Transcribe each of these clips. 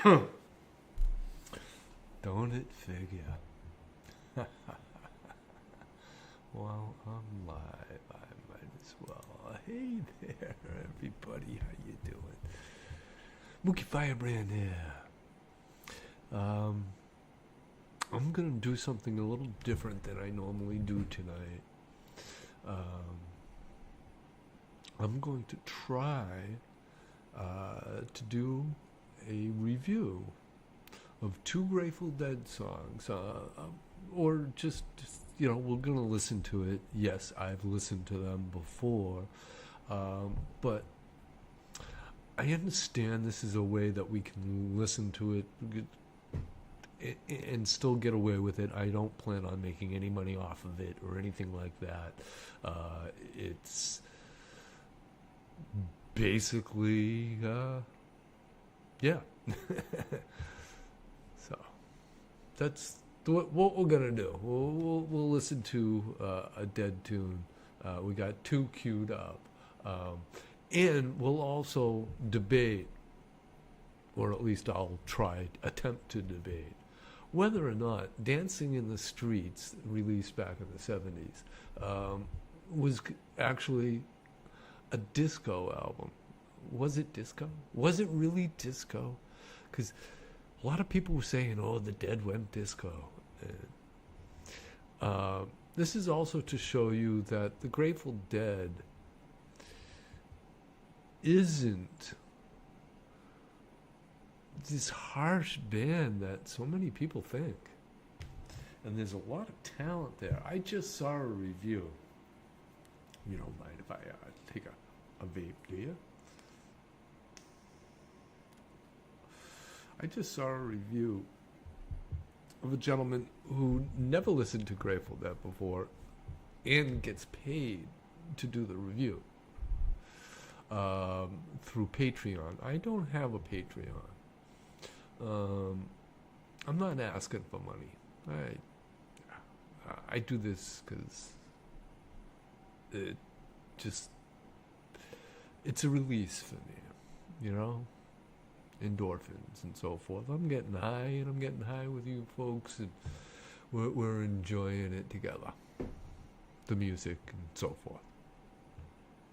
Don't it figure? Well, I'm live. I might as well. Hey there, everybody. How you doing? Mookie Firebrand here. I'm gonna do something a little different than I normally do tonight. I'm going to try to do a review of 2 Grateful Dead songs, or just, we're going to listen to it. Yes, I've listened to them before, but I understand this is a way that we can listen to it and still get away with it. I don't plan on making any money off of it or anything like that. It's basically, yeah. So that's what we're gonna do. We'll listen to a Dead tune. We got 2 queued up, and we'll also debate, or at least I'll attempt to debate, whether or not Dancing in the Streets, released back in the 70s, was actually a disco album. Was it disco? Was it really disco? Because a lot of people were saying, oh, the Dead went disco. And, this is also to show you that the Grateful Dead isn't this harsh band that so many people think. And there's a lot of talent there. I just saw a review. You don't mind if I take a vape, do you? I just saw a review of a gentleman who never listened to Grateful Dead before and gets paid to do the review through Patreon. I don't have a Patreon. I'm not asking for money. I do this because it's a release for me, endorphins and so forth. I'm getting high, and I'm getting high with you folks, and we're enjoying it together. The music and so forth.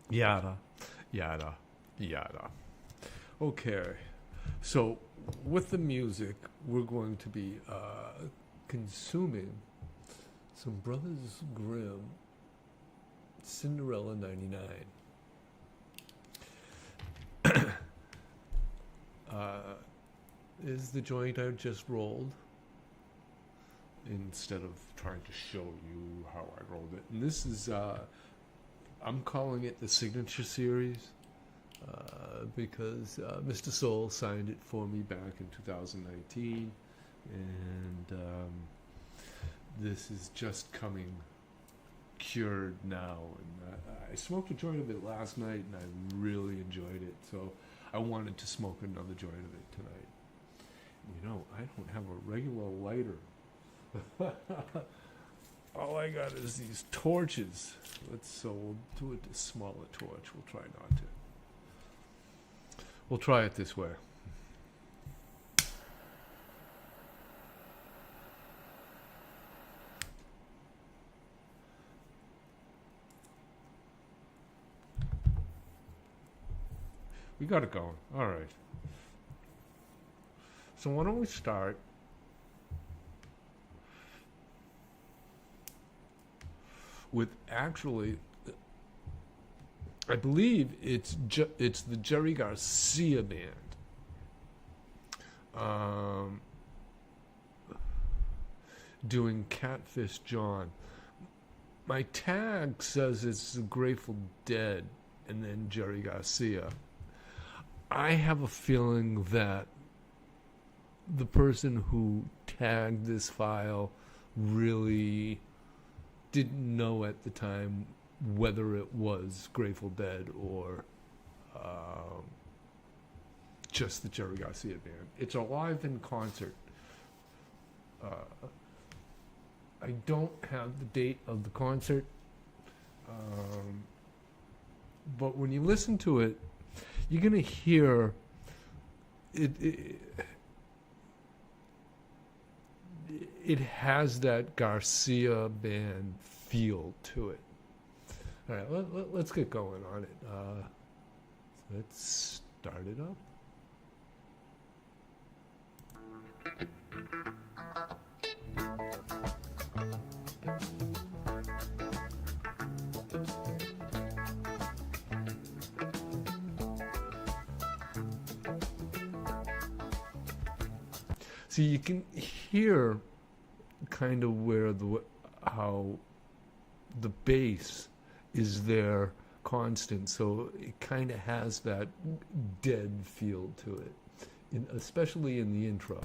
Yada, yada, yada. Okay, so with the music, we're going to be consuming some Brothers Grimm Cinderella 99. Is the joint I just rolled, instead of trying to show you how I rolled it. And this is, I'm calling it the Signature Series, because Mr. Soul signed it for me back in 2019, and this is just coming cured now. And I smoked a joint of it last night, and I really enjoyed it, so I wanted to smoke another joint of it tonight. I don't have a regular lighter. All I got is these torches. We'll do it this smaller torch. We'll try not to. We'll try it this way. We got it going. All right. So why don't we start with, actually, I believe it's the Jerry Garcia band. Doing Catfish John. My tag says it's the Grateful Dead and then Jerry Garcia. I have a feeling that the person who tagged this file really didn't know at the time whether it was Grateful Dead or just the Jerry Garcia band. It's a live in concert. I don't have the date of the concert, but when you listen to it, you're going to hear it it has that Garcia band feel to it. All right, let's get going on it. Let's start it up. See, you can hear kind of where how the bass is there constant, so it kind of has that dead feel to it, especially in the intro.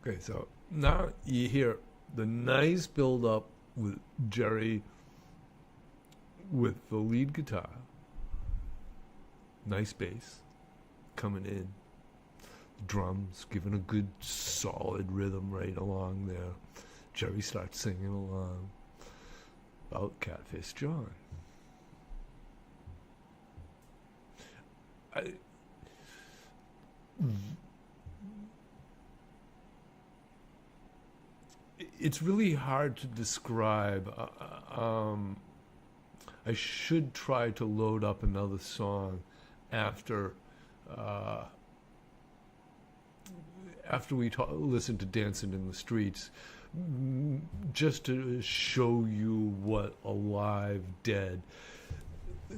Okay, so now you hear the nice build up with Jerry with the lead guitar, nice bass coming in, drums giving a good solid rhythm right along there. Jerry starts singing along about Catfish John. It's really hard to describe. I should try to load up another song after we listen to Dancing in the Streets, just to show you what a live Dead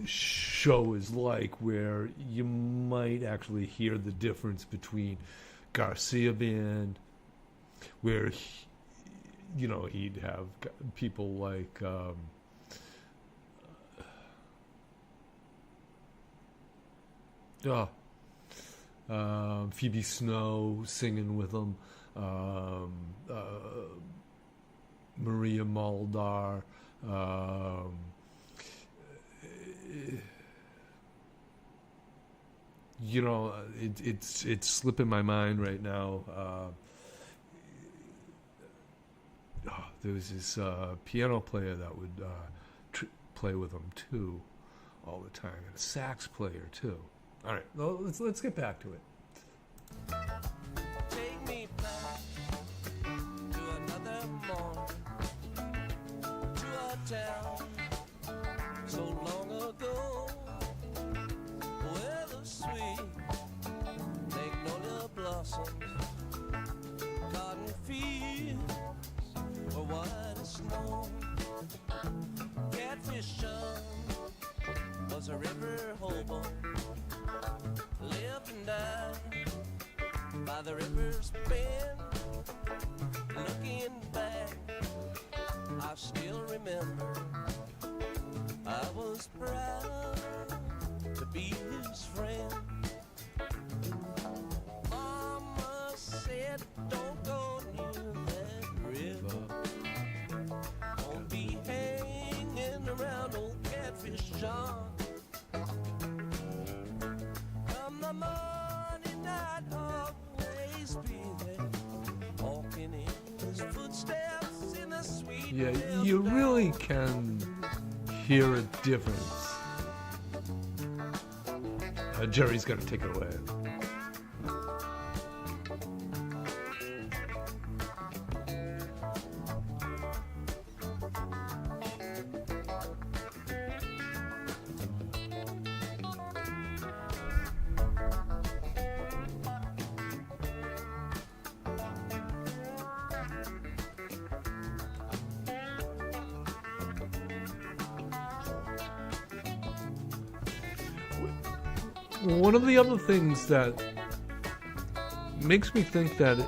show is like, where you might actually hear the difference between Garcia Band, where he'd have people like Phoebe Snow singing with them, Maria Muldaur, it's slipping my mind right now. There was this piano player that would play with them too, all the time, and a sax player too. All right, well, let's get back to it. Take me back to another morning, to a town so long ago, where the sweet magnolia blossoms, cotton fields were white as snow. Catfish John was a river hobo, lived and died by the river's bend. Looking back, I still remember I was proud to be his friend. Mama said, don't go near that river, don't be hanging around old Catfish John. Come the morning, I'd always be there, walking in his footsteps in the sweet. Yeah, you really can hear a difference. Jerry's going to take it away. One of the other things that makes me think that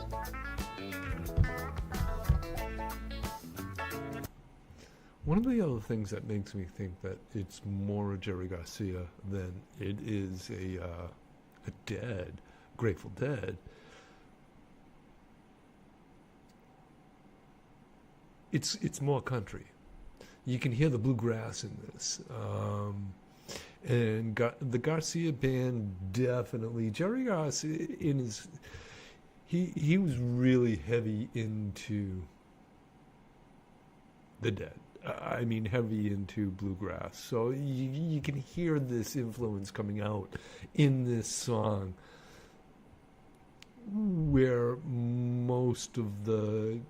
it's more Jerry Garcia than it is a Grateful Dead. It's more country. You can hear the bluegrass in this. And the Garcia band definitely, Jerry Garcia he was really heavy into the Dead. I mean, heavy into bluegrass. So you can hear this influence coming out in this song, where most of the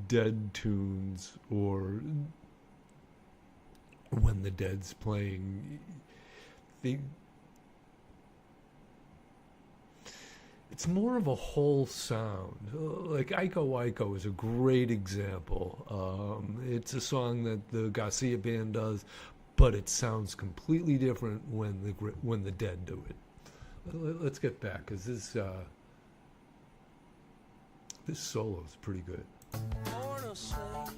Dead tunes, or when the Dead's playing, it's more of a whole sound. Like Iko Iko is a great example. It's a song that the Garcia band does, but it sounds completely different when the Dead do it. Let's get back, because this solo is pretty good. Born a slave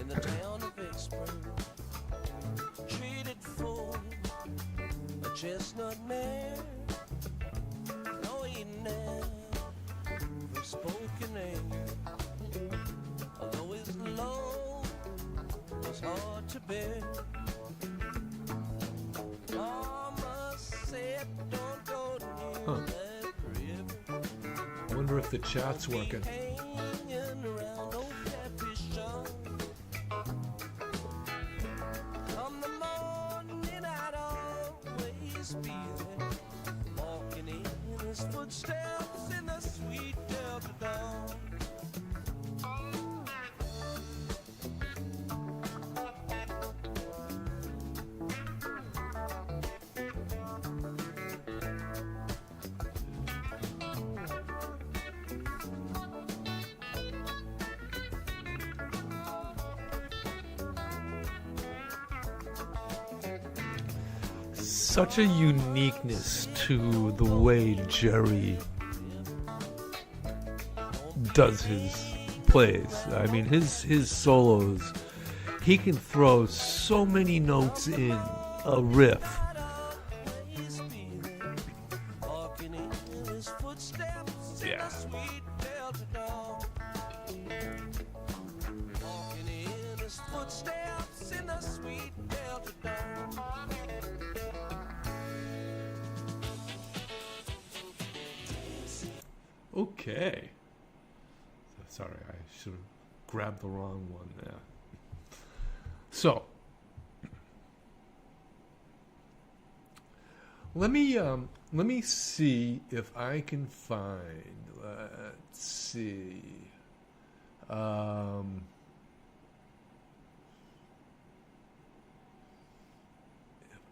in the town of Vicksburg, treated for a chestnut mare. No, he never spoken anger, although his load was hard to bear. Mama said, don't go near that river. I wonder if the chat's working. Hanging around old Catfish John. Come the morning, I'd always be there, walking in his footsteps in the sweet Delta dawn. Such a uniqueness to the way Jerry does his plays. I mean, his solos, he can throw so many notes in a riff. Yeah. Okay. Sorry, I should have grabbed the wrong one there. So, let me see if I can find. Let's see. If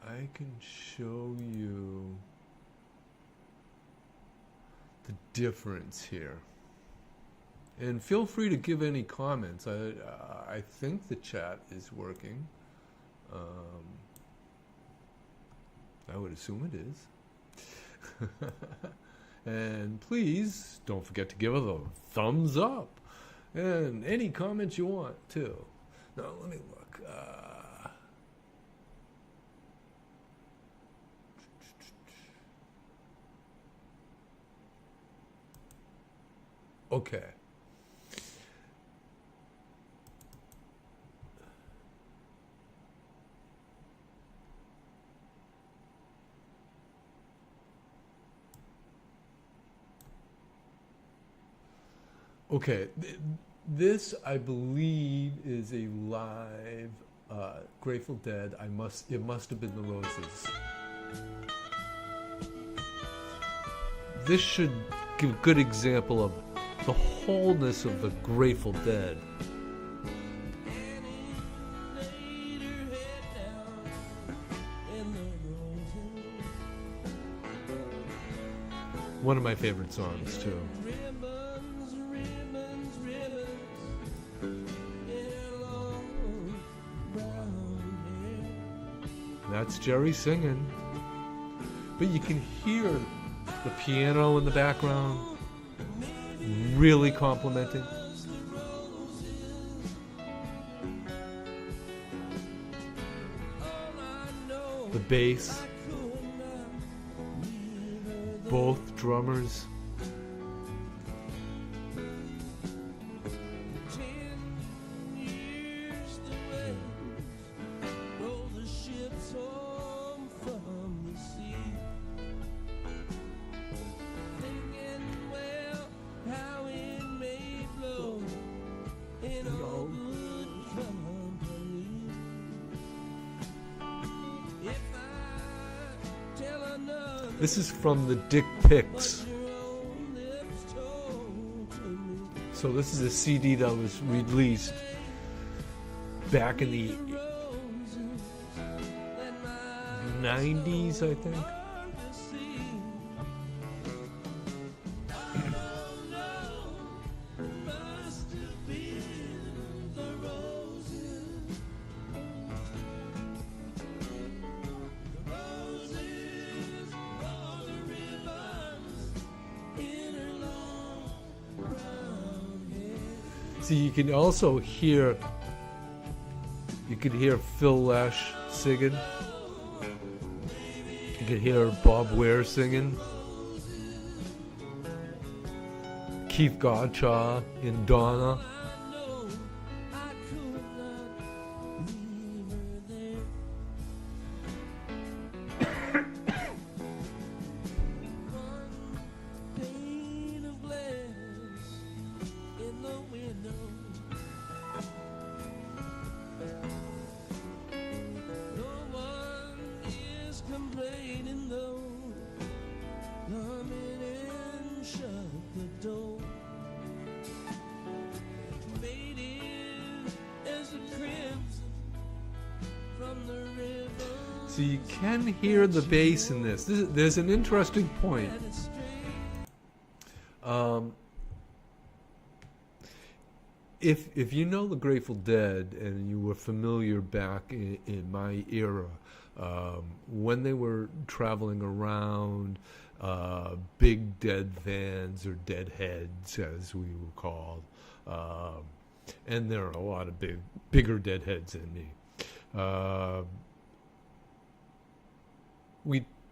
I can show you the difference here. And feel free to give any comments. I think the chat is working. I would assume it is. And please don't forget to give us a thumbs up. And any comments you want, too. Now, let me look. Okay. Okay, this I believe is a live Grateful Dead. It must have been the Roses. This should give a good example of the wholeness of the Grateful Dead. One of my favorite songs, too. That's Jerry singing. But you can hear the piano in the background really complementing. The bass, both drummers. This is from the Dick Pics. So this is a CD that was released back in the 90s, I think. See, you can also hear, you can hear Phil Lesh singing. You can hear Bob Ware singing. Keith Gottschall in Donna. So you can hear the bass in this. There's an interesting point. If you know the Grateful Dead and you were familiar back in my era, when they were traveling around big dead vans or dead heads, as we were called, and there are a lot of bigger dead heads than me.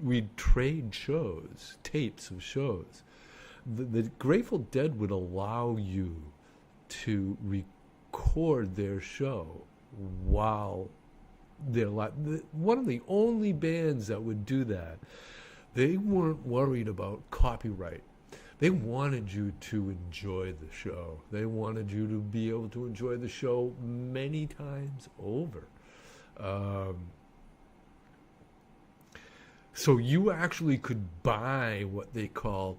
We'd trade shows, tapes of shows. The Grateful Dead would allow you to record their show while they're one of the only bands that would do that. They weren't worried about copyright. They wanted you to enjoy the show. They wanted you to be able to enjoy the show many times over. So you actually could buy what they call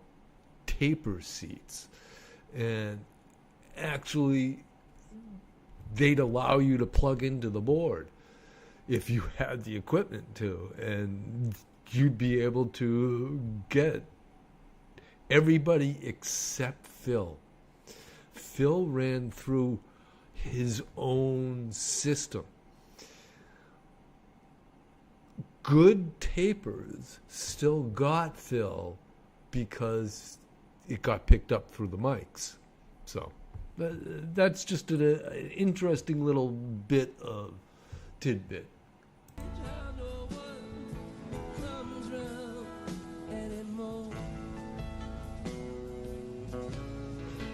taper seats. And actually, they'd allow you to plug into the board if you had the equipment to. And you'd be able to get everybody except Phil. Phil ran through his own system. Good tapers still got Phil because it got picked up through the mics. So that's just an interesting little bit of tidbit.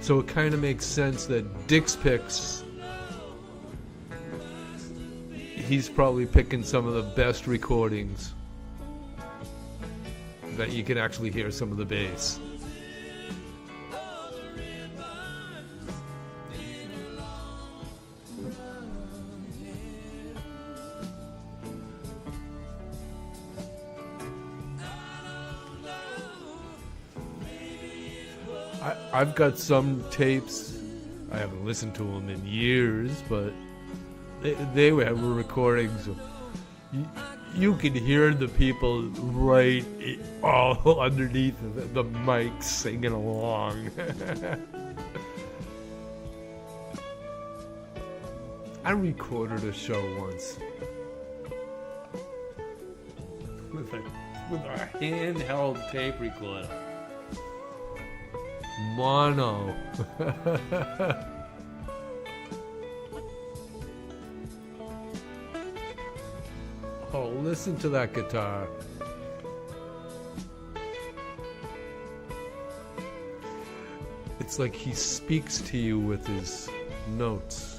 So it kind of makes sense that Dick's Picks, he's probably picking some of the best recordings that you can actually hear some of the bass. I've got some tapes, I haven't listened to them in years, but they were recordings of, you could hear the people right all underneath the mic singing along. I recorded a show once with a handheld tape recorder. Mono. Oh, listen to that guitar. It's like he speaks to you with his notes.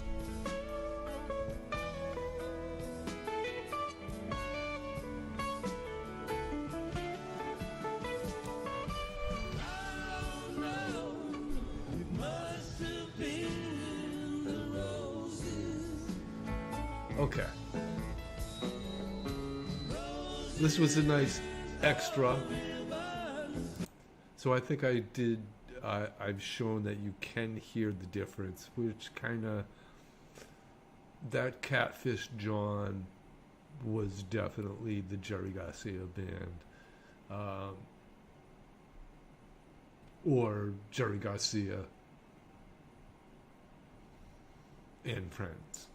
Okay. This was a nice extra. So I think I've shown that you can hear the difference, which kind of, that Catfish John was definitely the Jerry Garcia band. Or Jerry Garcia and Friends.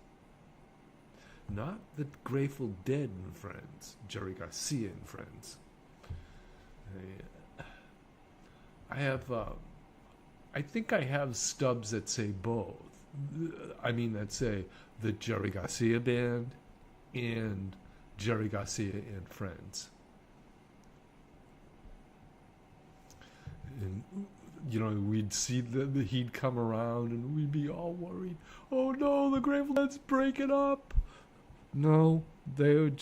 Not the Grateful Dead and Friends, Jerry Garcia and Friends. I have, I think I have stubs that say both. I mean, that say the Jerry Garcia Band and Jerry Garcia and Friends. And, you know, we'd see he'd come around and we'd be all worried. Oh no, the Grateful Dead's breaking up. No, they'd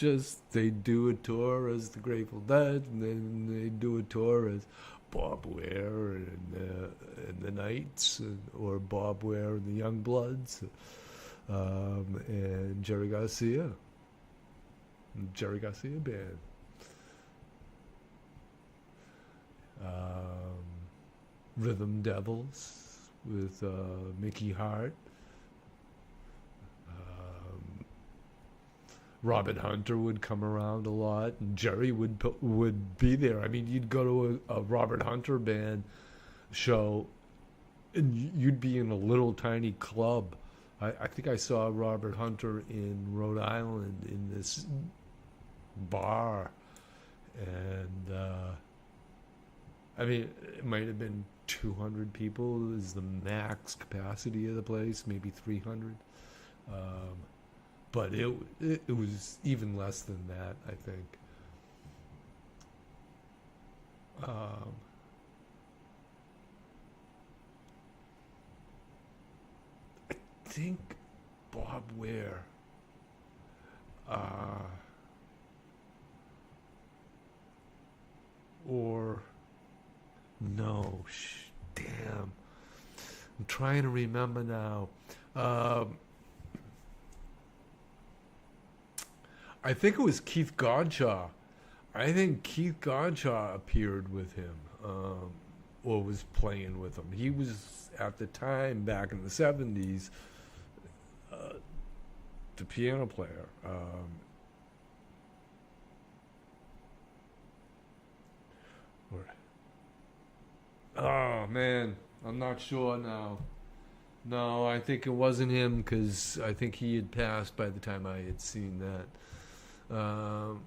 do a tour as the Grateful Dead, and then they'd do a tour as Bob Ware and the Knights, or Bob Ware and the Youngbloods, and Jerry Garcia, Jerry Garcia Band. Rhythm Devils with Mickey Hart. Robin Hunter would come around a lot, and Jerry would be there. I mean, you'd go to a Robert Hunter band show, and you'd be in a little tiny club. I think I saw Robert Hunter in Rhode Island in this bar, and I mean, it might have been 200 people is the max capacity of the place, maybe 300. But it was even less than that, I think. I think Bob Ware, or no, damn, I'm trying to remember now. I think it was Keith Godshaw. I think Keith Godshaw appeared with him, or was playing with him. He was, at the time, back in the 70s, the piano player. Oh, man, I'm not sure now. No, I think it wasn't him, because I think he had passed by the time I had seen that. Oh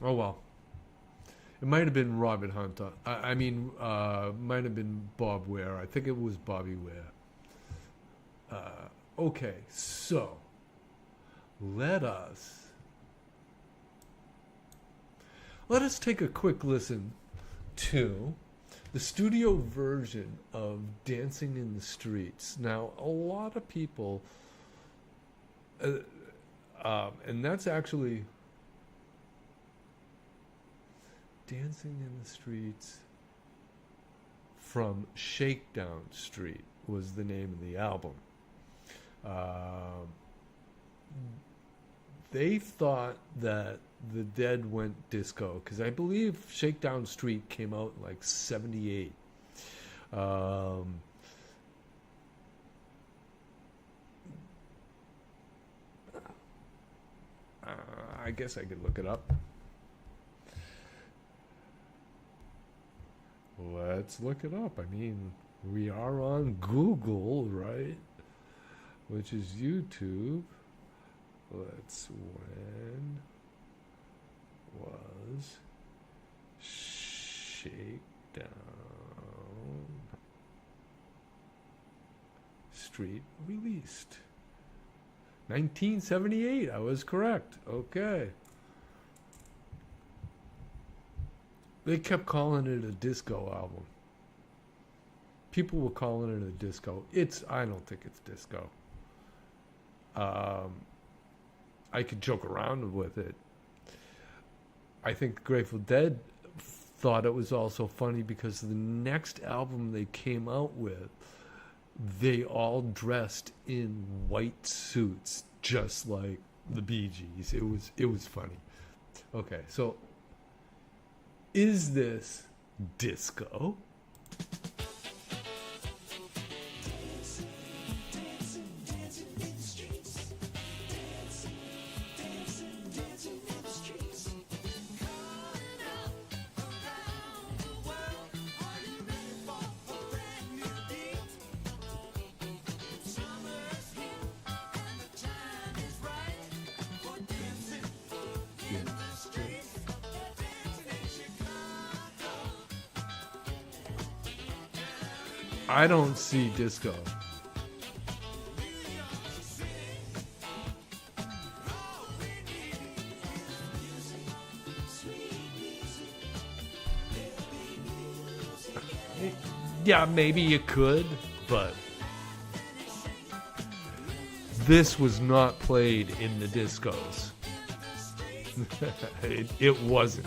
well, it might have been Robert Hunter. I mean, might have been Bob Ware. I think it was Bobby Ware. Okay, so let us take a quick listen to the studio version of Dancing in the Streets. Now, a lot of people, and that's actually Dancing in the Streets from Shakedown Street was the name of the album. They thought that the Dead went disco, because I believe Shakedown Street came out in like 78. I guess I could look it up. Let's look it up. I mean, we are on Google, right? Which is YouTube. Let's when was Shakedown Street released. 1978, I was correct. Okay. They kept calling it a disco album. People were calling it a disco. I don't think it's disco. I could joke around with it. I think Grateful Dead thought it was also funny because the next album they came out with, they all dressed in white suits, just like the Bee Gees. It was funny. Okay, so is this disco? I don't see disco. Yeah, maybe you could, but this was not played in the discos. It wasn't.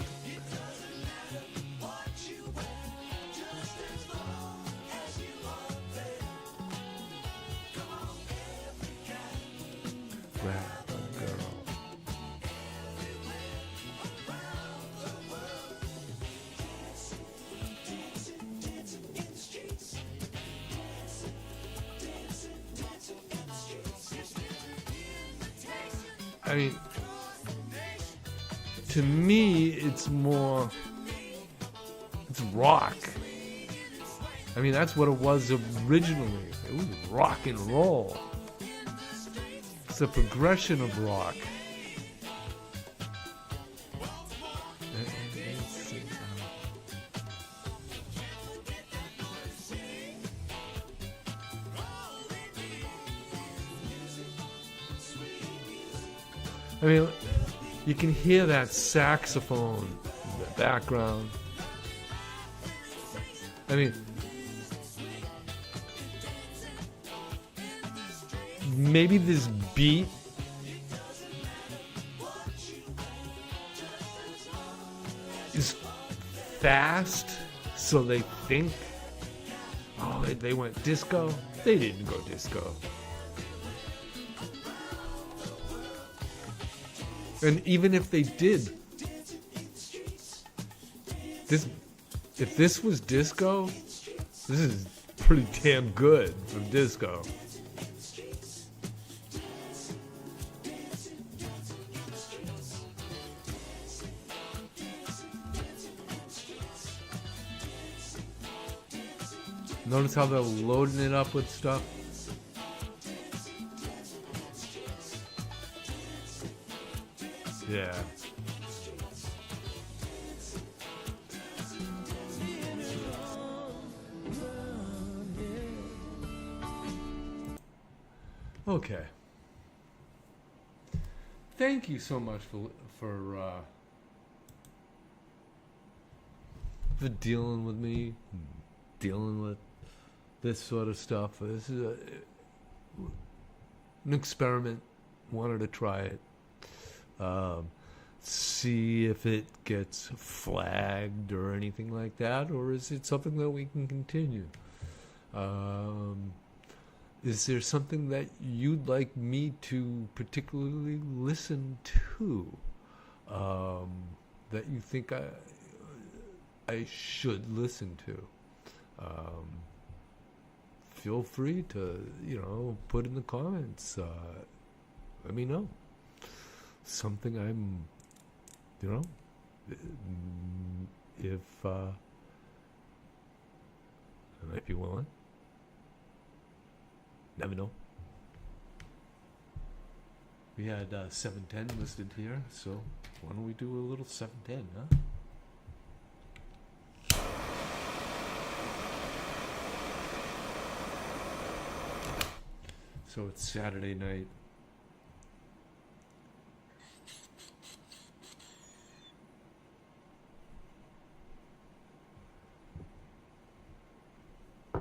I mean, to me, it's rock. I mean, that's what it was originally. It was rock and roll. It's a progression of rock. I mean, you can hear that saxophone in the background. I mean, maybe this beat is fast, so they think, oh, they went disco. They didn't go disco. And even if they did, if this was disco, this is pretty damn good for disco. Notice how they're loading it up with stuff? Yeah. Okay. Thank you so much for dealing with me, dealing with this sort of stuff. This is an experiment. Wanted to try it. See if it gets flagged or anything like that, or is it something that we can continue? Is there something that you'd like me to particularly listen to, that you think I should listen to? Feel free to, put in the comments. Let me know. Something I'm, if I might be willing. Never know. We had 710 listed here, so why don't we do a little 710, huh? So it's Saturday night.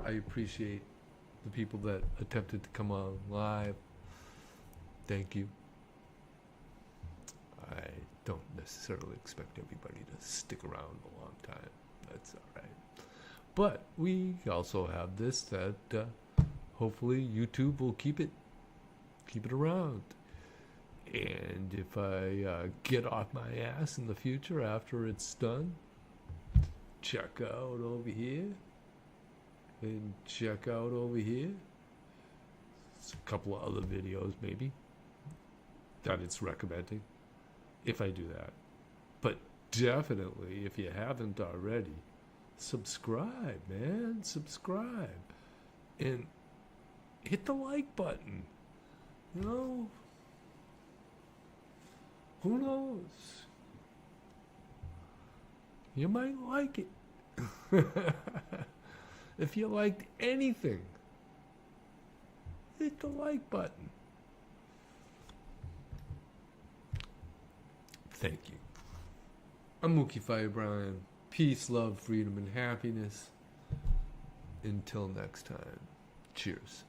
I appreciate the people that attempted to come on live. Thank you. I don't necessarily expect everybody to stick around a long time. That's all right. But we also have this that hopefully YouTube will keep it around. And if I get off my ass in the future after it's done, check out over here. And check out over here. There's a couple of other videos maybe that it's recommending if I do that. But definitely, if you haven't already, subscribe, man. Subscribe. And hit the like button. You know, who knows? You might like it. If you liked anything, hit the like button. Thank you. I'm Mookie Fire Brian. Peace, love, freedom, and happiness. Until next time. Cheers.